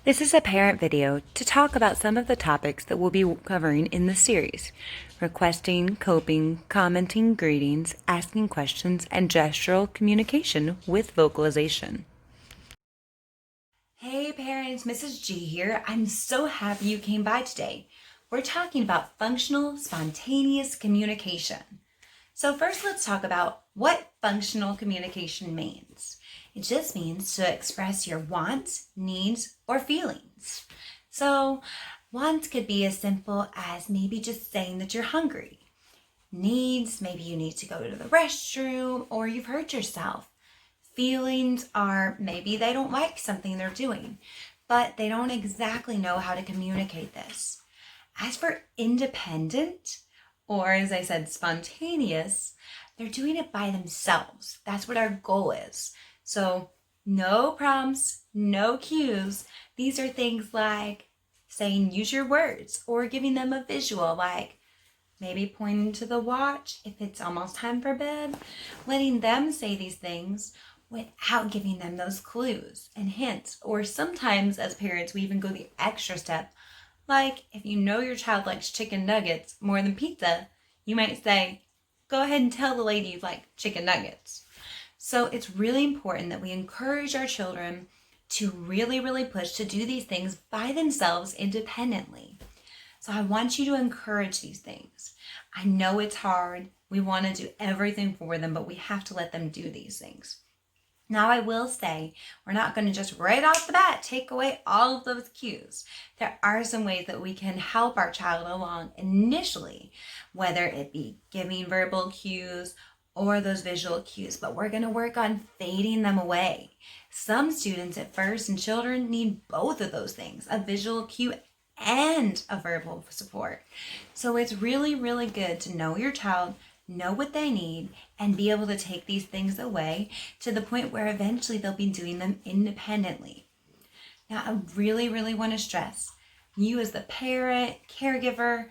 This is a parent video to talk about some of the topics that we'll be covering in this series: requesting, coping, commenting, greetings, asking questions, and gestural communication with vocalization. Hey parents, Mrs. G here. I'm so happy you came by today. We're talking about functional, spontaneous communication. So first, let's talk about what functional communication means. It just means to express your wants, needs, or feelings. So wants could be as simple as maybe just saying that you're hungry. Needs, maybe you need to go to the restroom or you've hurt yourself. Feelings are maybe they don't like something they're doing, but they don't exactly know how to communicate this. As for independent, or as I said, spontaneous, they're doing it by themselves. That's what our goal is. So no prompts, no cues. These are things like saying use your words or giving them a visual, like maybe pointing to the watch if it's almost time for bed, letting them say these things without giving them those clues and hints. Or sometimes as parents, we even go the extra step. Like if you know your child likes chicken nuggets more than pizza, you might say, go ahead and tell the lady you like chicken nuggets. So it's really important that we encourage our children to really push to do these things by themselves independently. So I want you to encourage these things. I know it's hard. We want to do everything for them, but we have to let them do these things. Now, I will say, we're not going to just right off the bat take away all of those cues. There are some ways that we can help our child along initially, whether it be giving verbal cues or those visual cues, but we're going to work on fading them away. Some students at first and children need both of those things, a visual cue and a verbal support. So it's really good to know your child, know what they need, and be able to take these things away to the point where eventually they'll be doing them independently. Now, I really want to stress, you as the parent, caregiver,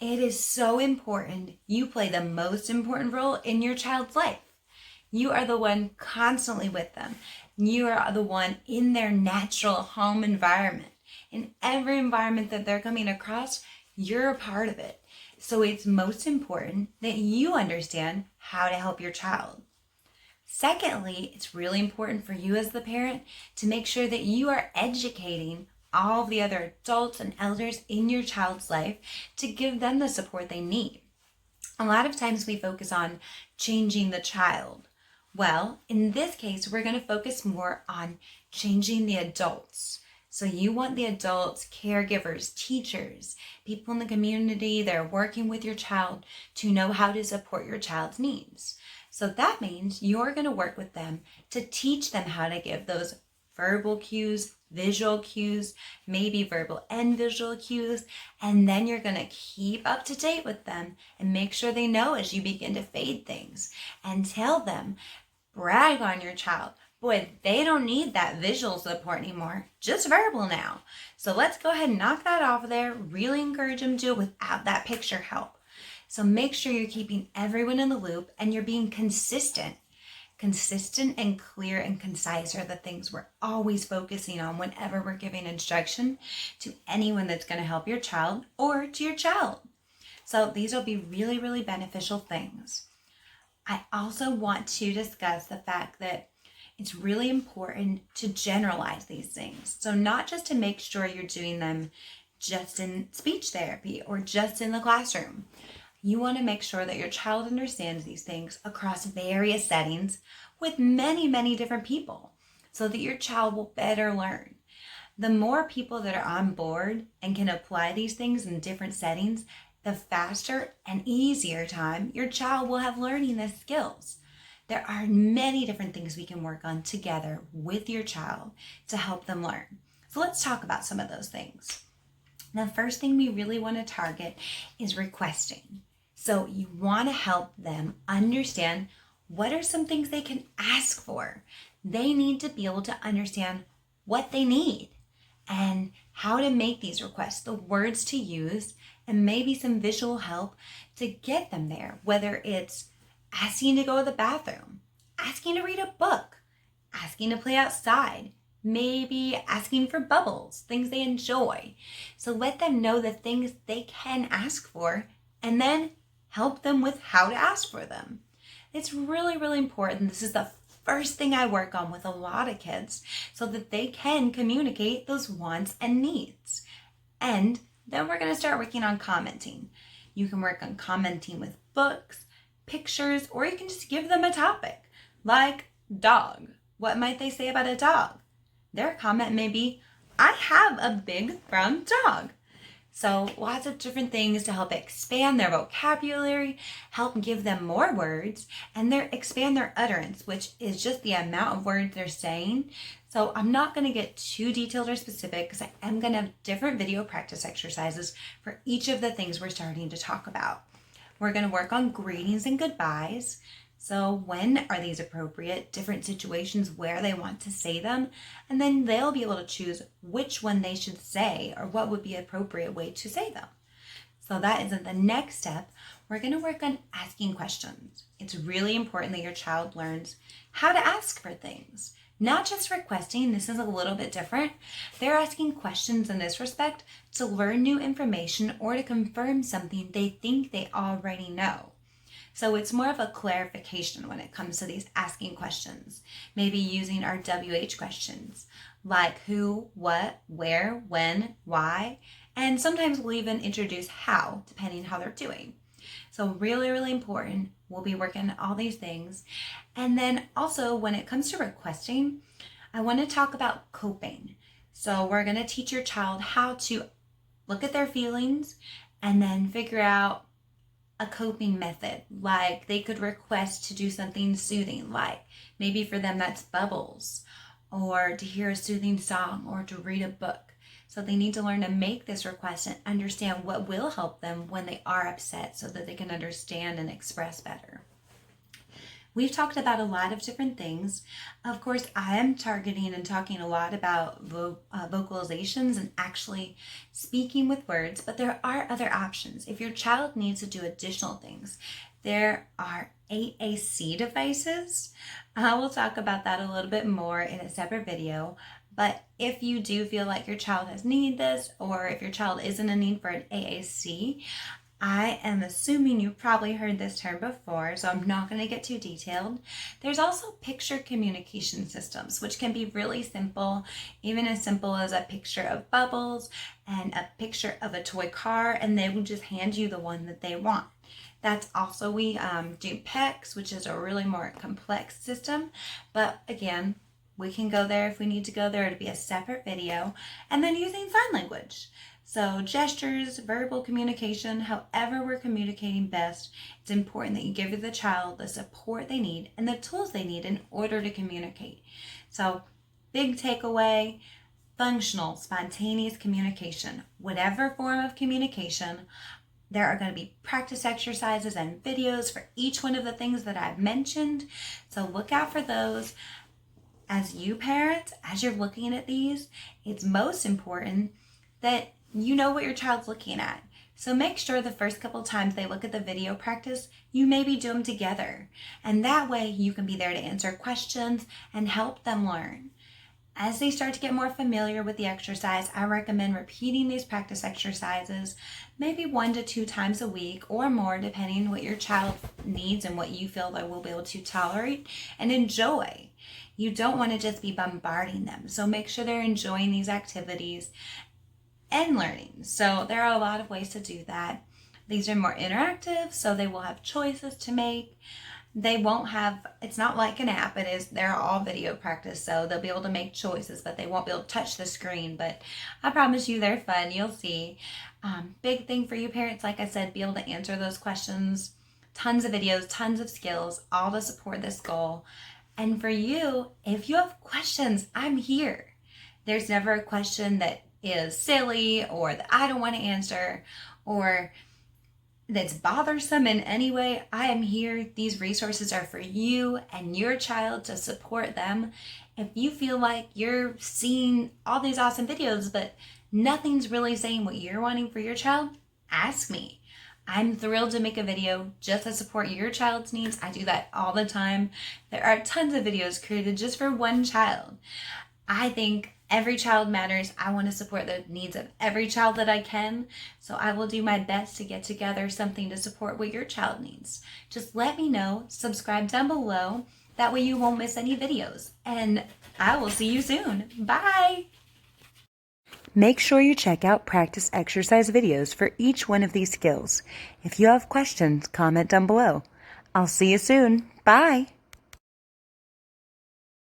it is so important. You play the most important role in your child's life. You are the one constantly with them. You are the one in their natural home environment. In every environment that they're coming across, you're a part of it. So it's most important that you understand how to help your child. Secondly, it's really important for you as the parent to make sure that you are educating all the other adults and elders in your child's life to give them the support they need. A lot of times we focus on changing the child. Well, in this case, we're going to focus more on changing the adults. So you want the adults, caregivers, teachers, people in the community that are working with your child to know how to support your child's needs. So that means you're going to work with them to teach them how to give those verbal cues, visual cues, maybe verbal and visual cues, and then you're going to keep up to date with them and make sure they know as you begin to fade things and tell them, brag on your child. Boy, they don't need that visual support anymore, just verbal now. So let's go ahead and knock that off of there, really encourage them to do it without that picture help. So make sure you're keeping everyone in the loop and you're being consistent. Consistent and clear and concise are the things we're always focusing on whenever we're giving instruction to anyone that's going to help your child or to your child. So these will be really beneficial things. I also want to discuss the fact that it's really important to generalize these things. So not just to make sure you're doing them just in speech therapy or just in the classroom. You want to make sure that your child understands these things across various settings with many different people so that your child will better learn. The more people that are on board and can apply these things in different settings, the faster and easier time your child will have learning the skills. There are many different things we can work on together with your child to help them learn. So let's talk about some of those things. The first thing we really want to target is requesting. So you want to help them understand what are some things they can ask for. They need to be able to understand what they need and how to make these requests, the words to use, and maybe some visual help to get them there, whether it's asking to go to the bathroom, asking to read a book, asking to play outside, maybe asking for bubbles, things they enjoy. So let them know the things they can ask for and then help them with how to ask for them. It's really, really important. This is the first thing I work on with a lot of kids so that they can communicate those wants and needs. And then we're going to start working on commenting. You can work on commenting with books, pictures, or you can just give them a topic like dog. What might they say about a dog? Their comment may be, I have a big brown dog. So lots of different things to help expand their vocabulary, help give them more words, and expand their utterance, which is just the amount of words they're saying. So I'm not going to get too detailed or specific because I am going to have different video practice exercises for each of the things we're starting to talk about. We're going to work on greetings and goodbyes. So when are these appropriate, different situations where they want to say them, and then they'll be able to choose which one they should say or what would be an appropriate way to say them. So that is the next step. We're going to work on asking questions. It's really important that your child learns how to ask for things, not just requesting. This is a little bit different. They're asking questions in this respect to learn new information or to confirm something they think they already know. So it's more of a clarification when it comes to these asking questions, maybe using our WH questions like who, what, where, when, why, and sometimes we'll even introduce how, depending how they're doing. So really, really important. We'll be working on all these things. And then also when it comes to requesting, I want to talk about coping. So we're going to teach your child how to look at their feelings and then figure out a coping method. Like they could request to do something soothing, like maybe for them that's bubbles, or to hear a soothing song, or to read a book. So they need to learn to make this request and understand what will help them when they are upset so that they can understand and express better. We've talked about a lot of different things. Of course, I am targeting and talking a lot about vocalizations and actually speaking with words, but there are other options. If your child needs to do additional things, there are AAC devices. I will talk about that a little bit more in a separate video. But if you do feel like your child has need this, or if your child is in a need for an AAC, I am assuming you've probably heard this term before, so I'm not going to get too detailed. There's also picture communication systems, which can be really simple, even as simple as a picture of bubbles and a picture of a toy car, and they will just hand you the one that they want. That's also, we do PECs, which is a really more complex system, but again, we can go there if we need to go there. It'll be a separate video. And then using sign language. So gestures, verbal communication, however we're communicating best, it's important that you give the child the support they need and the tools they need in order to communicate. So big takeaway, functional, spontaneous communication. Whatever form of communication, there are going to be practice exercises and videos for each one of the things that I've mentioned. So look out for those. As you parents, as you're looking at these, it's most important that you know what your child's looking at. So make sure the first couple times they look at the video practice, you maybe do them together. And that way you can be there to answer questions and help them learn. As they start to get more familiar with the exercise, I recommend repeating these practice exercises maybe 1 to 2 times a week or more, depending on what your child needs and what you feel they will be able to tolerate and enjoy. You don't want to just be bombarding them. So make sure they're enjoying these activities and learning. So there are a lot of ways to do that. These are more interactive, so they will have choices to make. They won't have, it's not like an app, they're all video practice, so they'll be able to make choices, but they won't be able to touch the screen. But I promise you they're fun, you'll see. Big thing for you parents, like I said, be able to answer those questions. Tons of videos, tons of skills, all to support this goal. And for you, if you have questions, I'm here. There's never a question that is silly or that I don't want to answer or that's bothersome in any way. I am here. These resources are for you and your child to support them. If you feel like you're seeing all these awesome videos, but nothing's really saying what you're wanting for your child, ask me. I'm thrilled to make a video just to support your child's needs. I do that all the time. There are tons of videos created just for one child. I think every child matters. I want to support the needs of every child that I can. So I will do my best to get together something to support what your child needs. Just let me know, subscribe down below. That way you won't miss any videos. And I will see you soon. Bye. Make sure you check out practice exercise videos for each one of these skills. If you have questions, comment down below. I'll see you soon. Bye.